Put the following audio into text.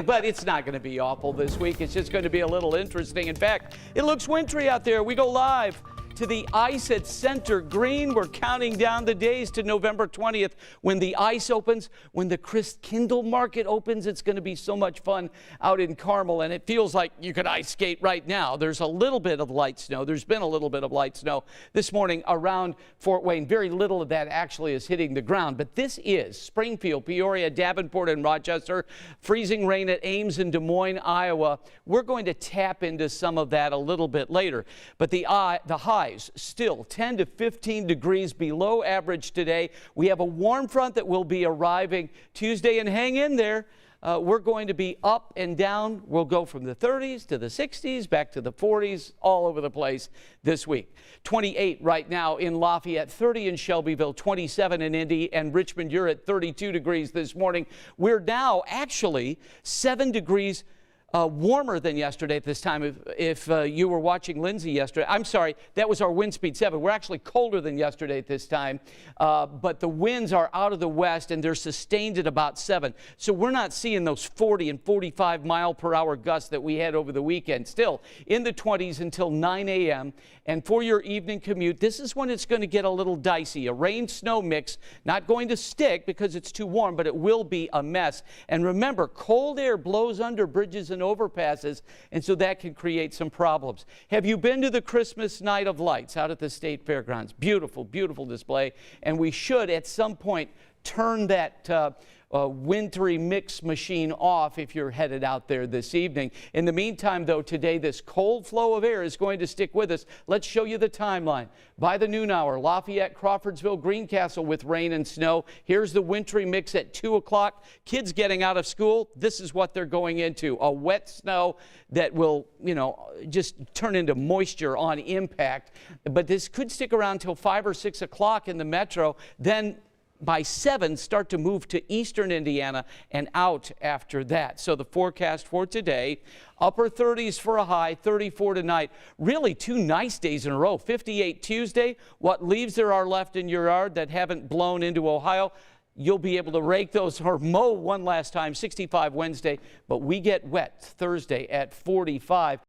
but it's not going to be awful this week. It's just going to be a little interesting. In fact, it looks wintry out there. We go live to the ice at Center Green. We're counting down the days to November 20th when the ice opens, when the Kindle Market opens. It's going to be so much fun out in Carmel, and it feels like you could ice skate right now. There's a little bit of light snow. There's been a little bit of light snow this morning around Fort Wayne. Very little of that actually is hitting the ground, but this is Springfield, Peoria, Davenport, and Rochester. Freezing rain at Ames and Des Moines, Iowa. We're going to tap into some of that a little bit later, but the highs still 10 to 15 degrees below average today. We have a warm front that will be arriving Tuesday, and hang in there. We're going to be up and down. We'll go from the 30s to the 60s, back to the 40s, all over the place this week. 28 right now in Lafayette, 30 in Shelbyville, 27 in Indy, and Richmond, you're at 32 degrees this morning. We're now actually 7 degrees warmer than yesterday at this time. If you were watching Lindsay yesterday, I'm sorry, that was our wind speed 7. We're actually colder than yesterday at this time, but the winds are out of the west and they're sustained at about 7. So we're not seeing those 40 and 45 mile per hour gusts that we had over the weekend. Still in the 20s until 9 a.m. And for your evening commute, this is when it's going to get a little dicey. A rain-snow mix, not going to stick because it's too warm, but it will be a mess. And remember, cold air blows under bridges and overpasses, and so that can create some problems. Have you been to the Christmas Night of Lights out at the State Fairgrounds? Beautiful, beautiful display, and we should at some point turn that wintry mix machine off if you're headed out there this evening. In the meantime, though, today this cold flow of air is going to stick with us. Let's show you the timeline. By the noon hour, Lafayette, Crawfordsville, Greencastle with rain and snow. Here's the wintry mix at 2 o'clock. Kids getting out of school, this is what they're going into. A wet snow that will, just turn into moisture on impact. But this could stick around till 5 or 6 o'clock in the metro. Then by 7, start to move to eastern Indiana and out after that. So the forecast for today, upper 30s for a high, 34 tonight. Really 2 nice days in a row. 58 Tuesday. What leaves there are left in your yard that haven't blown into Ohio, you'll be able to rake those or mow one last time. 65 Wednesday, but we get wet Thursday at 45.